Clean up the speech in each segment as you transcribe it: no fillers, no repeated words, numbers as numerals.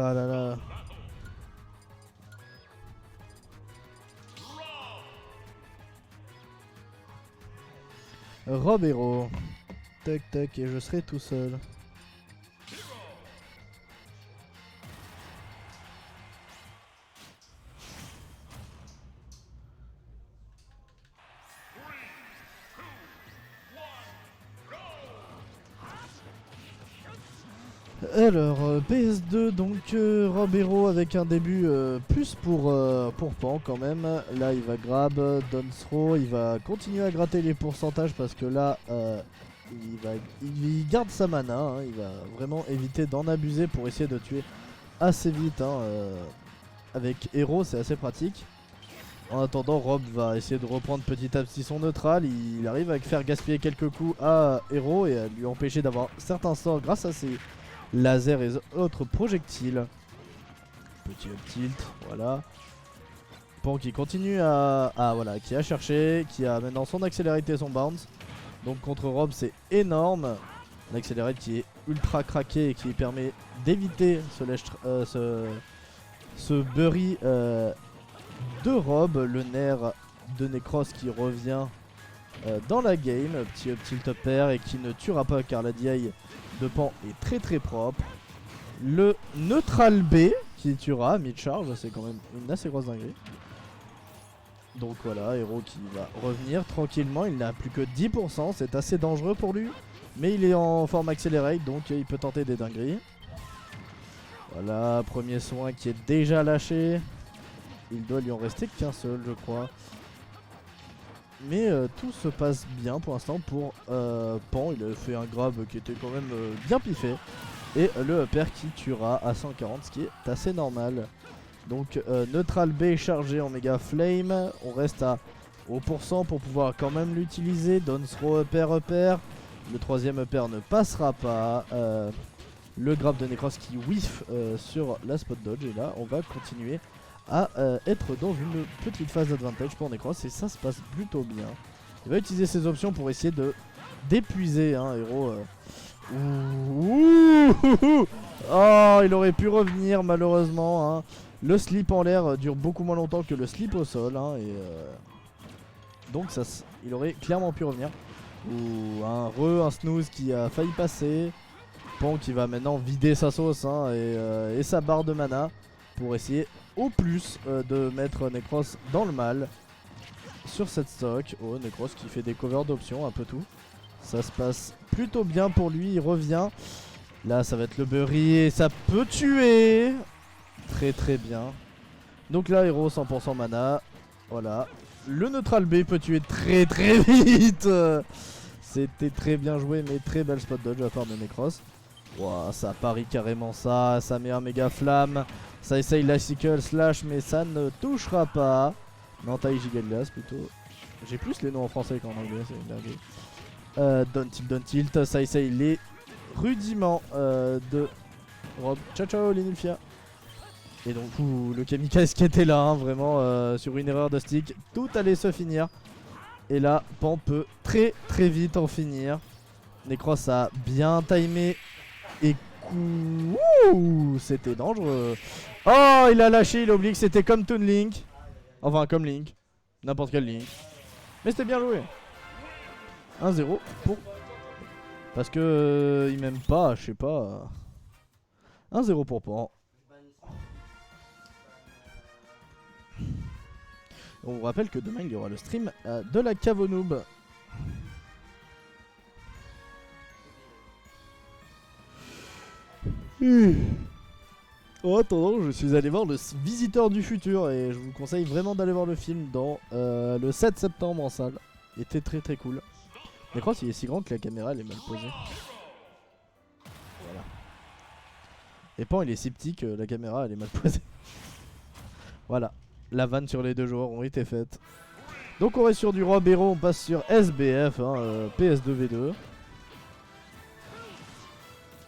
Ah là là. Rob Hero. Tac tac, et je serai tout seul. Alors, PS2, donc Rob Hero avec un début plus pour Pan quand même. Là, il va grab, down throw, il va continuer à gratter les pourcentages parce que là, il garde sa mana. Hein, il va vraiment éviter d'en abuser pour essayer de tuer assez vite. Hein, avec Hero, c'est assez pratique. En attendant, Rob va essayer de reprendre petit à petit son neutral. Il arrive à faire gaspiller quelques coups à Hero et à lui empêcher d'avoir certains sorts grâce à ses lasers et autres projectiles. Petit up tilt, voilà. Pan qui continue à... Ah voilà, qui a cherché, qui a maintenant son accélérité et son bounce. Donc contre Rob c'est énorme. L'accélérate qui est ultra craqué et qui permet d'éviter ce bury de Rob. Le nerf de Necros qui revient dans la game. Petit up tilt up air et qui ne tuera pas car la DI de Pan est très très propre. Le neutral B qui tuera mid-charge, c'est quand même une assez grosse dinguerie. Donc voilà, Hero qui va revenir tranquillement, il n'a plus que 10%, c'est assez dangereux pour lui. Mais il est en forme accelerate donc il peut tenter des dingueries. Voilà, premier soin qui est déjà lâché. Il doit lui en rester qu'un seul je crois. Mais tout se passe bien pour l'instant pour Pan. Il a fait un grab qui était quand même bien piffé. Et le upper qui tuera à 140, ce qui est assez normal. Donc neutral B chargé en méga flame. On reste au pourcent pour pouvoir quand même l'utiliser. Down throw upper. Le troisième upper ne passera pas. Le grab de Necros qui whiff sur la spot dodge. Et là on va continuer à être dans une petite phase d'advantage pour Necros et ça se passe plutôt bien. Il va utiliser ses options pour essayer de d'épuiser hein, Hero. Oh, il aurait pu revenir malheureusement. Hein. Le slip en l'air dure beaucoup moins longtemps que le slip au sol. Hein, et donc ça, il aurait clairement pu revenir. Ouh, un snooze qui a failli passer. Pan qui va maintenant vider sa sauce hein, et sa barre de mana pour essayer au plus de mettre Necros dans le mal sur cette stock. Oh, Necros qui fait des covers d'options, un peu tout. Ça se passe plutôt bien pour lui, il revient. Là ça va être le bury et ça peut tuer. Très très bien. Donc là Hero 100% mana. Voilà. Le neutral B peut tuer très très vite. C'était très bien joué mais très belle spot dodge de la part de Necros. Wow, ça parie carrément ça met un méga flamme. Ça essaye la sickle slash mais ça ne touchera pas. Non, taille giga glace plutôt. J'ai plus les noms en français qu'en anglais, c'est une dinguerie. Down tilt, ça essaye les rudiments de Rob. Ciao ciao Linulfia. Et donc le kamikaze qui était là, hein, vraiment sur une erreur de stick, tout allait se finir. Et là, Pan peut très très vite en finir. Necros a bien timé et c'était dangereux. Oh, il a lâché, il oublie que c'était comme Toon Link. Enfin, comme Link. N'importe quel Link. Mais c'était bien joué. 1-0 pour... Parce que il m'aime pas, je sais pas. 1-0 pour Pan. On vous rappelle que demain il y aura le stream de la Cave au Noob. En attendant, je suis allé voir le Visiteur du Futur et je vous conseille vraiment d'aller voir le film dans le 7 septembre en salle. Il était très très cool. Mais je crois qu'il est si grand que la caméra elle est mal posée. Voilà. Et Pan il est si petit que la caméra elle est mal posée. Voilà. La vanne sur les deux joueurs ont été faites. Donc on reste sur du Rob Hero, on passe sur SBF, hein, PS2 V2.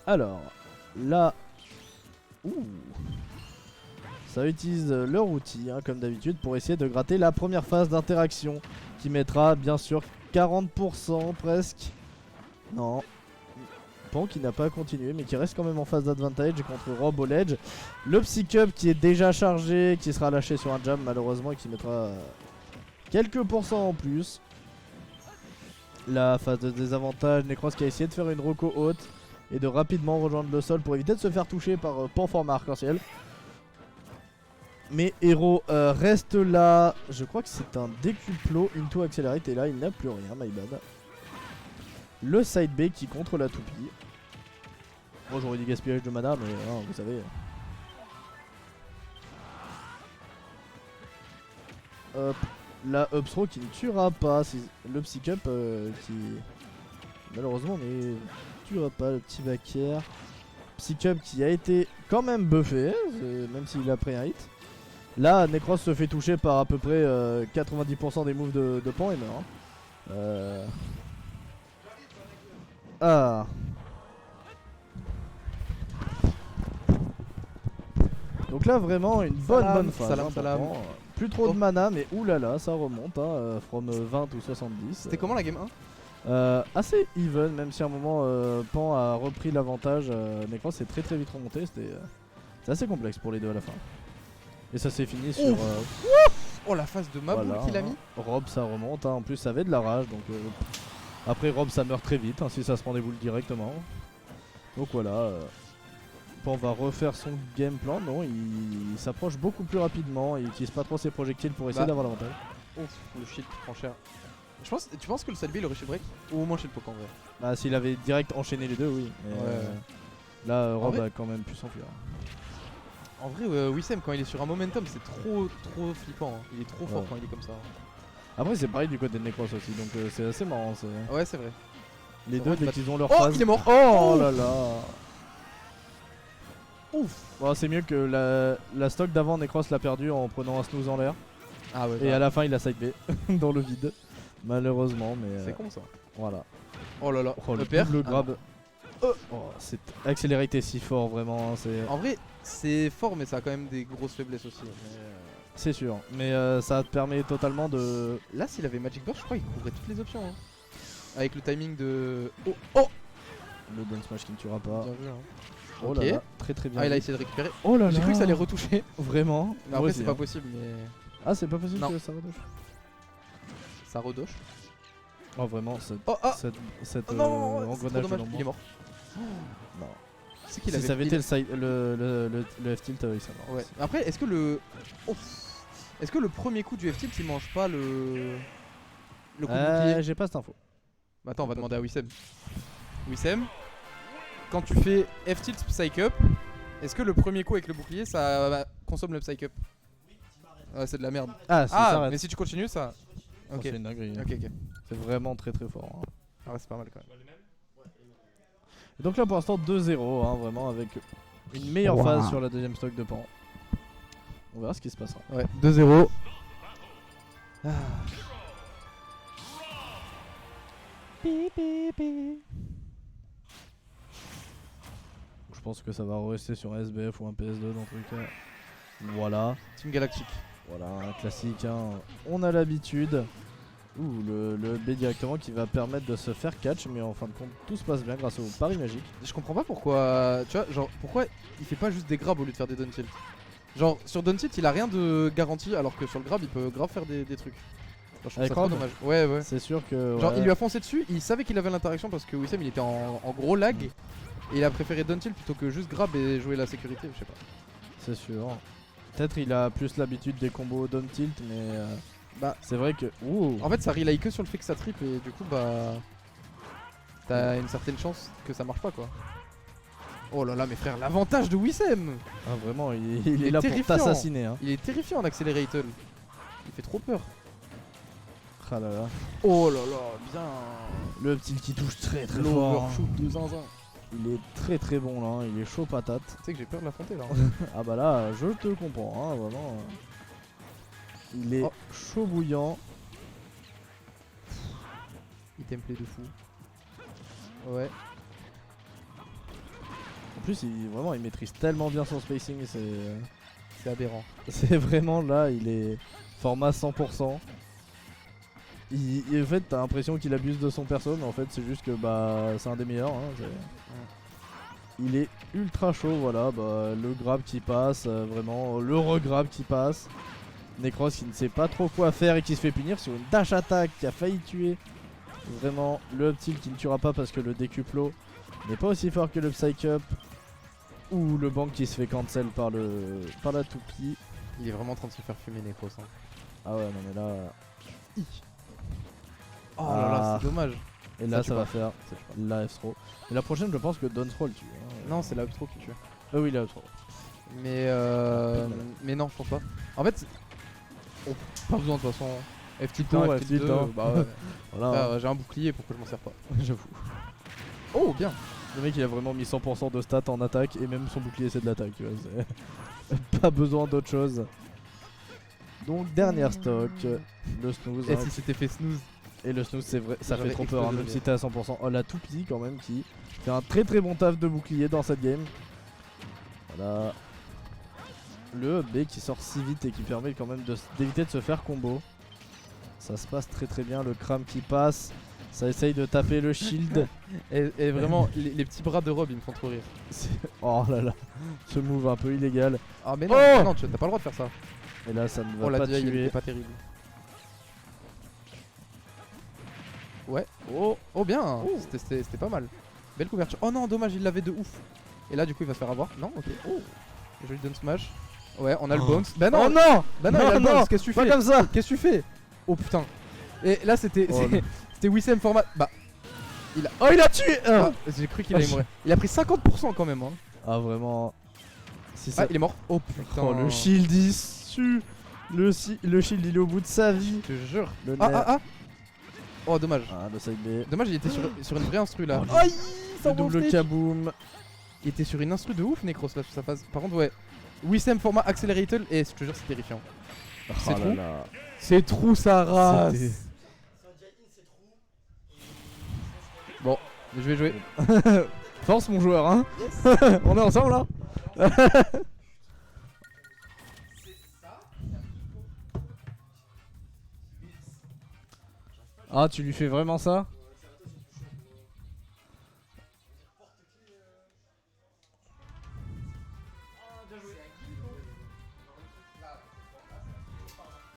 Alors, là... Ouh. Ça utilise leur outil, hein, comme d'habitude, pour essayer de gratter la première phase d'interaction, qui mettra bien sûr 40% presque. Non. Pan qui n'a pas continué mais qui reste quand même en phase d'advantage contre Rob au ledge. Le Psy-Cup qui est déjà chargé, qui sera lâché sur un jam malheureusement et qui mettra quelques pourcents en plus. La phase de désavantage, Necros qui a essayé de faire une reco haute et de rapidement rejoindre le sol pour éviter de se faire toucher par Pan format arc-en-ciel. Mais Hero reste là, je crois que c'est un décuplo into accelerate et là il n'a plus rien, my bad. Le side B qui contre la toupie. Moi j'aurais dit gaspillage de mana mais hein, vous savez. Hop, la up throw qui ne tuera pas, c'est le Psy-Cup qui malheureusement ne tuera pas le petit Vaquier. Psy-Cup qui a été quand même buffé, même s'il a pris un hit. Là, Necros se fait toucher par à peu près 90% des moves de Pan et meurt. Ah. Donc là, vraiment une bonne phase. Salam. Plus trop de mana, mais oulala, ça remonte. From 20 ou 70. C'était comment la game 1 ? Assez even, même si à un moment Pan a repris l'avantage. Necros est très vite remonté. C'est assez complexe pour les deux à la fin. Et ça s'est fini sur. Oh la phase de Maboul voilà, qu'il a mis. Rob ça remonte, en plus ça avait de la rage donc après Rob ça meurt très vite si ça se prend des boules directement. Donc voilà, Pan va refaire son game plan, non il s'approche beaucoup plus rapidement, il utilise pas trop ses projectiles pour essayer d'avoir l'avantage. Ouf, le shield prend cher. Tu penses que le side B il aurait shield break ou au moins shield poke en vrai? Bah s'il avait direct enchaîné les deux oui, mais là Rob a quand même pu s'enfuir. En vrai, Wissem quand il est sur un momentum c'est trop flippant, hein. Il est trop fort quand il est comme ça. Après c'est pareil du côté de Necros aussi, donc c'est assez marrant. Ouais c'est vrai. Les deux dès qu'ils ont leur phase. phase. Il est mort. Oh là là. Ouf. Bon, c'est mieux que la stock d'avant, Necros l'a perdu en prenant un snooze en l'air. Ah ouais. Et à la fin il a side B dans le vide. Malheureusement mais... C'est con ça. Voilà. Oh là là. Le double grab. Oh, c'est accéléré si fort vraiment. En vrai c'est fort mais ça a quand même des grosses faiblesses aussi. C'est sûr. Mais ça te permet totalement de... Là s'il avait Magic Burst je crois qu'il couvrait toutes les options. Hein. Avec le timing de... Oh. Le down smash qui ne tuera pas. Bien vu, hein. Oh là là, très bien. Ah il a essayé de récupérer. Oh là là. J'ai cru que ça allait retoucher. Vraiment. Mais après c'est pas possible mais... Ah c'est pas possible non. que ça redouche. Ça redoche. Oh vraiment cette engrenage dommage. Il est mort. Non. C'est qu'il si avait ça avait été le F-tilt, il serait mort. Ouais. Après est-ce que le... Est-ce que le premier coup du F-tilt il mange pas le coup de bouclier? J'ai pas cette info. Bah attends on va demander à Wissem. Wissem, quand tu fais F-tilt Psy-Cup, est-ce que le premier coup avec le bouclier ça consomme le Psy-Cup? Ouais c'est de la merde. Ah mais si tu continues ça... Ok. C'est une dinguerie. Ok. C'est vraiment très fort. Hein. Ah ouais c'est pas mal quand même. Et donc là pour l'instant 2-0 hein, vraiment avec une meilleure phase sur la deuxième stock de Pan. On verra ce qui se passera. Ouais 2-0. Je pense que ça va rester sur un SBF ou un PS2 dans tous les cas. Voilà. Team Galactique. Voilà, un classique. Hein. On a l'habitude. Ouh, le B directement qui va permettre de se faire catch, mais en fin de compte, tout se passe bien grâce au pari magique. Je comprends pas pourquoi. Tu vois, genre, pourquoi il fait pas juste des grabs au lieu de faire des down tilt. Genre, sur down tilt, il a rien de garanti, alors que sur le grab, il peut grave faire des trucs. Genre, je trouve ça trop dommage. Ouais. C'est sûr que. Genre, il lui a foncé dessus, il savait qu'il avait l'interaction parce que Wissem il était en gros lag. Et il a préféré down tilt plutôt que juste grab et jouer la sécurité, je sais pas. C'est sûr. Peut-être il a plus l'habitude des combos down tilt, mais. Bah, c'est vrai que. Ouh. En fait, ça relay que sur le fait que ça trip et du coup, bah. T'as une certaine chance que ça marche pas quoi. Oh là là, mes frères, l'avantage de Wissem! Ah, vraiment, il est là pour t'assassiner. Hein. Il est terrifiant en Accelerator. Il fait trop peur. Ah là là. Oh là là, bien. Le petit qui touche très fort. L'overshoot de zinzin. Il est très bon là, il est chaud patate. Tu sais que j'ai peur de l'affronter là. Ah bah là, je te comprends, hein, vraiment. Il est chaud bouillant. Il template de fou. Ouais. En plus, il maîtrise tellement bien son spacing, c'est aberrant. C'est vraiment là, il est format 100%. En fait, t'as l'impression qu'il abuse de son perso, mais en fait, c'est juste que bah, c'est un des meilleurs. Hein, il est ultra chaud, voilà. Bah, le grab qui passe, vraiment, le regrab qui passe. Necros qui ne sait pas trop quoi faire et qui se fait punir sur une dash attack qui a failli tuer. Vraiment, le up tilt qui ne tuera pas parce que le décuplo n'est pas aussi fort que le psych up. Ou le bank qui se fait cancel par la toupie. Il est vraiment en train de se faire fumer Necros. Hein. Ah ouais, non mais là. Oh là là, c'est dommage. Et là, tue ça pas. va faire Ça tue pas. la F-throw. Et la prochaine, je pense que Down throw le tue. Hein. Non, c'est la up throw qui tue. Ah oui, la F-throw. Mais non, je pense pas. En fait, pas besoin de toute façon. F tilt Tour, 1, F F tilt tilt 2, 1. bah ouais. Voilà. Ah, j'ai un bouclier, pourquoi je m'en sers pas? J'avoue. Oh, bien. Le mec, il a vraiment mis 100% de stats en attaque. Et même son bouclier, c'est de l'attaque. Tu vois, c'est pas besoin d'autre chose. Donc, dernière stock. Le snooze. Et hein. si c'était fait snooze? Et le snooze, c'est vrai, ça fait J'aurais trop peur, hein, explosé même de si t'es à 100%. Oh, la toupie quand même qui fait un très très bon taf de bouclier dans cette game. Voilà. Le B qui sort si vite et qui permet quand même d'éviter de se faire combo. Ça se passe très très bien. Le cram qui passe. Ça essaye de taper le shield. Et vraiment, les petits bras de Rob, ils me font trop rire. Oh là là. Ce move un peu illégal. Ah, mais non, Oh mais non, t'as pas le droit de faire ça. Et là, ça ne Oh, va la pas DI, elle tuer. était pas terrible. Ouais. Oh. Oh, bien. C'était pas mal. Belle couverture. Oh non, dommage, il l'avait de ouf. Et là, du coup, il va se faire avoir. Non, ok. Oh. Joli down smash. Ouais, on a le bounce. Bah non, Oh non. bah non, il a le bounce. Qu'est-ce que tu Pas fais? comme ça. Qu'est-ce que tu fais? Oh putain. Et là, c'était Oh, c'était Wissem format. Bah, Oh, il a tué. ah, j'ai cru qu'il allait mourir. Il a pris 50% quand même. Hein. Ah vraiment. Si Ah, il est mort. Oh putain. Oh, le shield issu. Le shield il est au bout de sa vie. Je te jure. Le Ah, nerf. ah, ah. Oh, dommage. Ah, le side B. Dommage, il était sur une vraie instru là. Oh, Aïe, Le double kaboom. Il était sur une instru de ouf, Necros là, sur sa phase. Par contre, ouais. Wissem format Accelerated, et je te jure, c'est terrifiant. C'est Oh là trop. là. C'est trou sa race. C'était- Bon, je vais jouer. Force mon joueur hein. On est ensemble là. Ah tu lui fais vraiment ça?